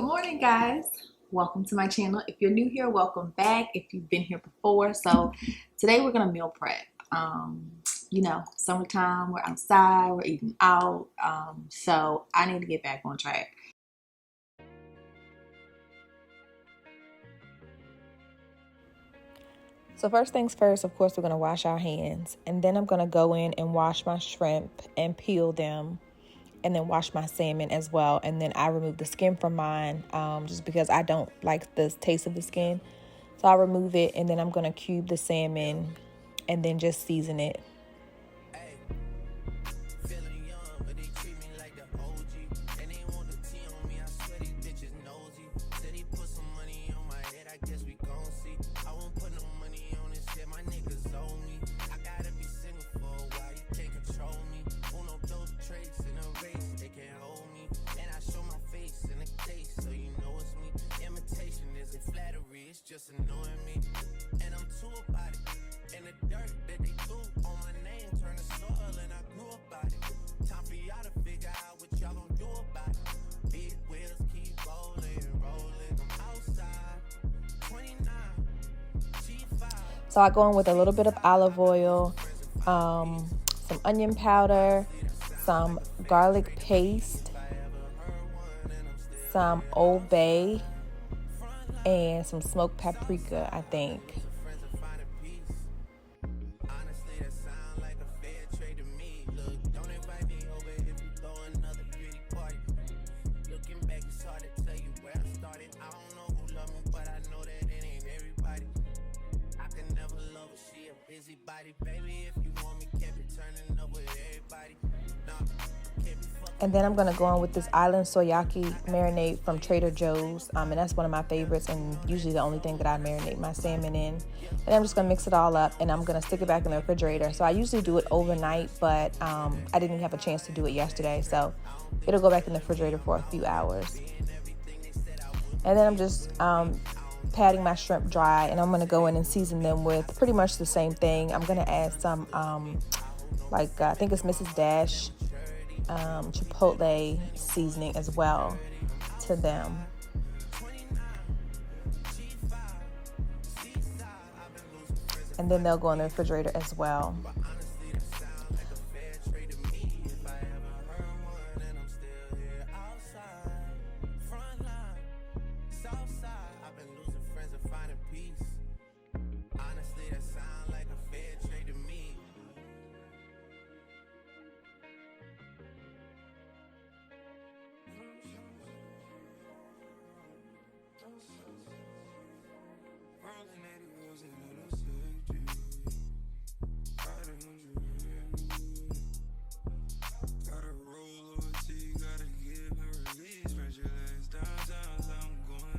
Good morning, guys. Welcome to my channel. If you're new here, welcome back. If you've been here before, so today we're gonna meal prep. You know, summertime, we're outside, we're eating out, so I need to get back on track. So first things first, of course, we're gonna wash our hands, and then I'm gonna go in and wash my shrimp and peel them, and then wash my salmon as well. And then I remove the skin from mine, just because I don't like the taste of the skin. So I'll remove it, and then I'm gonna cube the salmon and then just season it. Just annoying me, and I'm too about it. And the dirt that they threw on my name turned to soil, and I grew about it. Time for y'all to figure out what y'all gonna do about it. Big wheels keep rolling, rolling. I'm outside, 29, G5. So I go in with a little bit of olive oil, some onion powder, some garlic paste, some Old Bay, and some smoked paprika, I think. And then I'm going to go on with this island soyaki marinade from Trader Joe's. And that's one of my favorites, and usually the only thing that I marinate my salmon in. And I'm just going to mix it all up, and I'm going to stick it back in the refrigerator. So I usually do it overnight, but I didn't have a chance to do it yesterday. So it'll go back in the refrigerator for a few hours. And then I'm just patting my shrimp dry, and I'm going to go in and season them with pretty much the same thing. I'm going to add some, I think it's Mrs. Dash chipotle seasoning as well to them. And then they'll go in the refrigerator as well.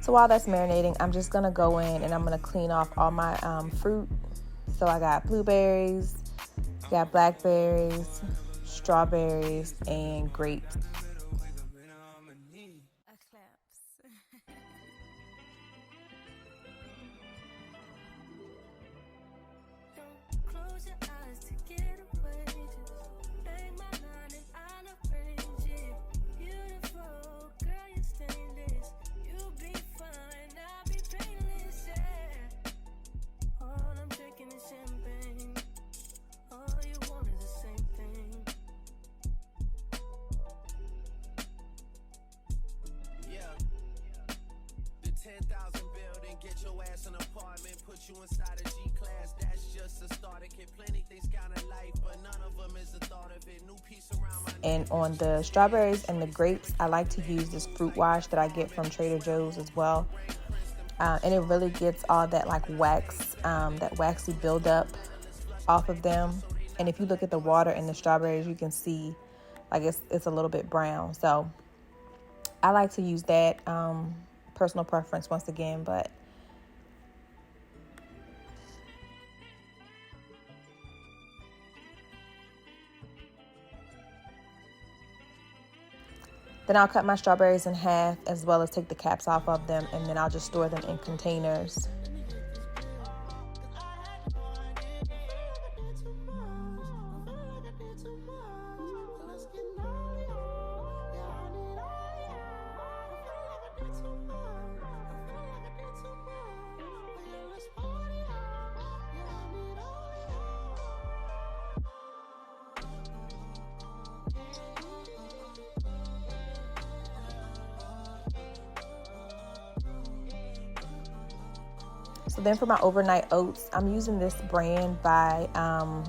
So while that's marinating, I'm just gonna go in and I'm gonna clean off all my fruit. So I got blueberries, got blackberries, strawberries, and grapes. You inside a G-class, that's just a starter. Kid, plenty things count in life, but none of them is the thought of it. New piece around my and on the strawberries and the grapes, I like to use this fruit wash that I get from Trader Joe's as well. And it really gets all that like wax, that waxy buildup off of them. And if you look at the water in the strawberries, you can see like it's a little bit brown. So I like to use that, personal preference once again, but then I'll cut my strawberries in half as well as take the caps off of them, and then I'll just store them in containers. So then for my overnight oats, I'm using this brand by, I'll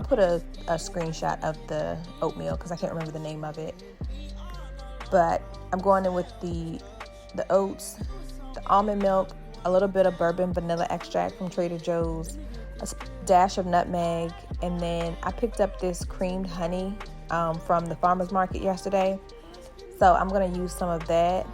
put a screenshot of the oatmeal because I can't remember the name of it. But I'm going in with the oats, the almond milk, a little bit of bourbon vanilla extract from Trader Joe's, a dash of nutmeg, and then I picked up this creamed honey from the farmer's market yesterday. So I'm going to use some of that.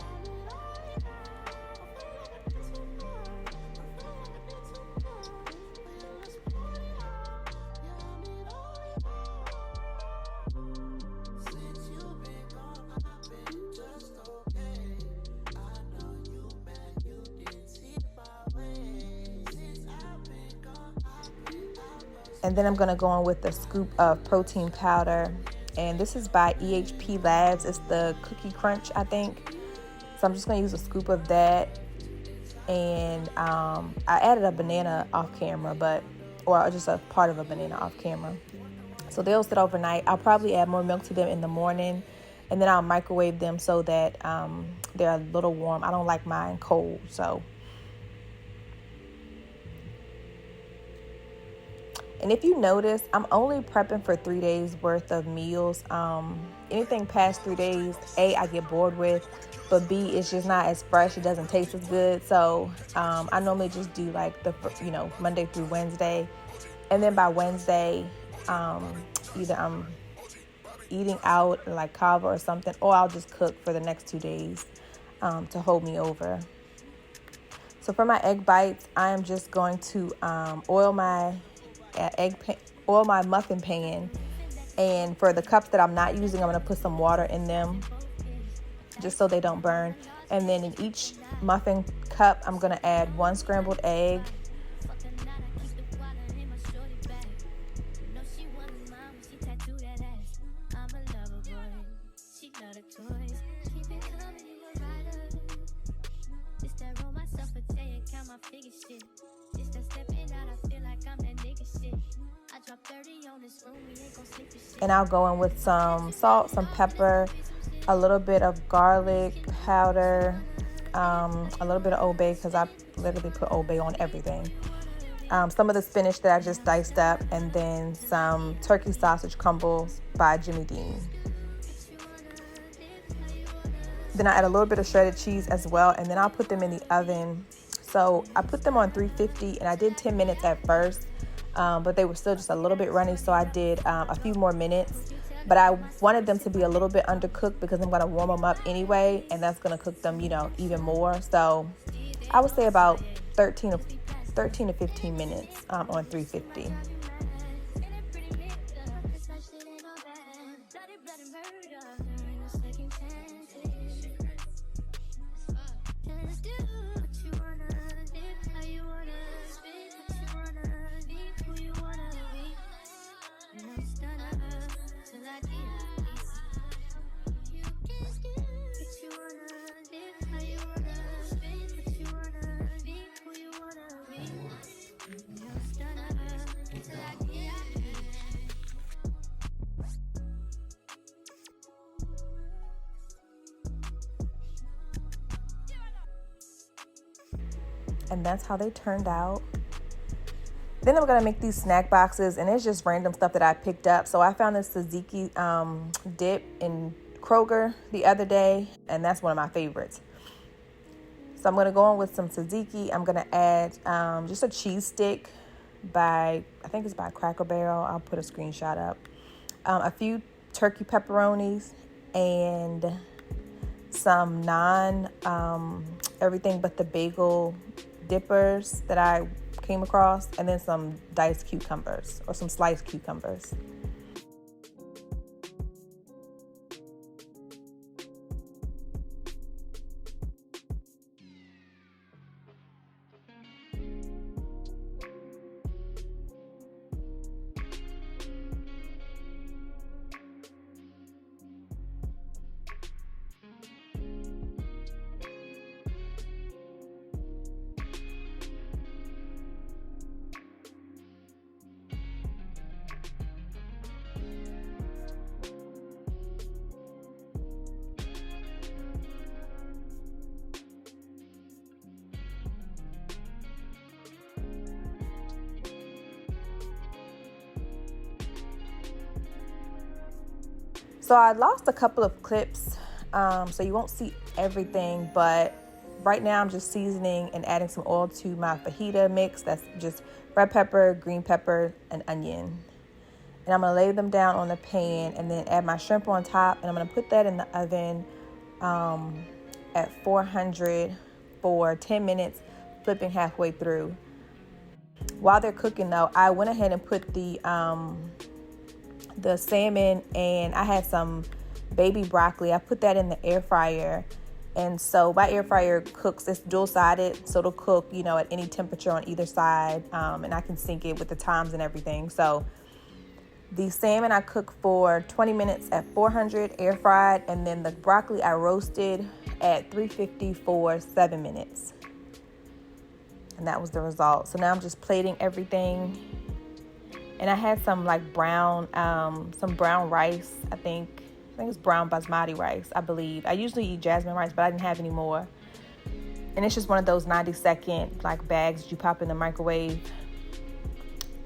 And then I'm going to go in with a scoop of protein powder. And this is by EHPLab. It's the Cookie Crunch, I think. So I'm just going to use a scoop of that. And I added a banana off camera, or just a part of a banana off camera. So they'll sit overnight. I'll probably add more milk to them in the morning. And then I'll microwave them so that they're a little warm. I don't like mine cold, so. And if you notice, I'm only prepping for 3 days worth of meals. Anything past 3 days, A, I get bored with, but B, it's just not as fresh. It doesn't taste as good. So I normally just do like Monday through Wednesday. And then by Wednesday, either I'm eating out like kava or something, or I'll just cook for the next 2 days to hold me over. So for my egg bites, I am just going to oil my muffin pan, and for the cups that I'm not using, I'm going to put some water in them just so they don't burn. And then in each muffin cup, I'm going to add 1 scrambled egg, and I'll go in with some salt, some pepper, a little bit of garlic powder, a little bit of Old Bay because I literally put Old Bay on everything. Some of the spinach that I just diced up, and then some turkey sausage crumbles by Jimmy Dean. Then I add a little bit of shredded cheese as well, and then I'll put them in the oven. So I put them on 350, and I did 10 minutes at first, but they were still just a little bit runny, so I did a few more minutes. But I wanted them to be a little bit undercooked because I'm going to warm them up anyway, and that's going to cook them, even more. So I would say about 13 to 15 minutes on 350. And that's how they turned out. Then I'm going to make these snack boxes, and it's just random stuff that I picked up. So I found this tzatziki dip in Kroger the other day, and that's one of my favorites. So I'm going to go in with some tzatziki. I'm going to add just a cheese stick I think it's by Cracker Barrel. I'll put a screenshot up. A few turkey pepperonis, and some Naan, everything but the bagel dippers that I came across, and then some diced cucumbers or some sliced cucumbers. So I lost a couple of clips, so you won't see everything, but right now I'm just seasoning and adding some oil to my fajita mix. That's just red pepper, green pepper, and onion. And I'm gonna lay them down on the pan and then add my shrimp on top, and I'm gonna put that in the oven at 400 for 10 minutes, flipping halfway through. While they're cooking though, I went ahead and put the salmon, and I had some baby broccoli. I put that in the air fryer. And so my air fryer cooks, it's dual-sided, so it'll cook, you know, at any temperature on either side, and I can sync it with the times and everything. So the salmon I cooked for 20 minutes at 400 air fried, and then the broccoli I roasted at 350 for 7 minutes. And that was the result. So now I'm just plating everything. And I had some like brown rice, I think it's brown basmati rice, I believe. I usually eat jasmine rice, but I didn't have any more. And it's just one of those 90-second like bags that you pop in the microwave.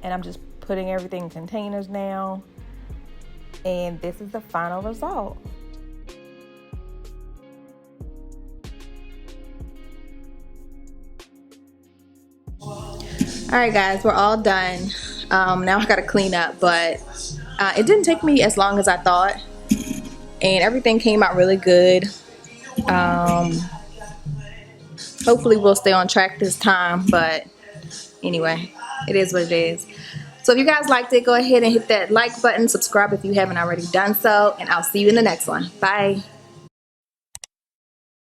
And I'm just putting everything in containers now. And this is the final result. All right, guys, we're all done. Now I gotta clean up, but it didn't take me as long as I thought, and everything came out really good. Hopefully we'll stay on track this time, but anyway, it is what it is. So if you guys liked it, go ahead and hit that like button, subscribe if you haven't already done so, and I'll see you in the next one. Bye.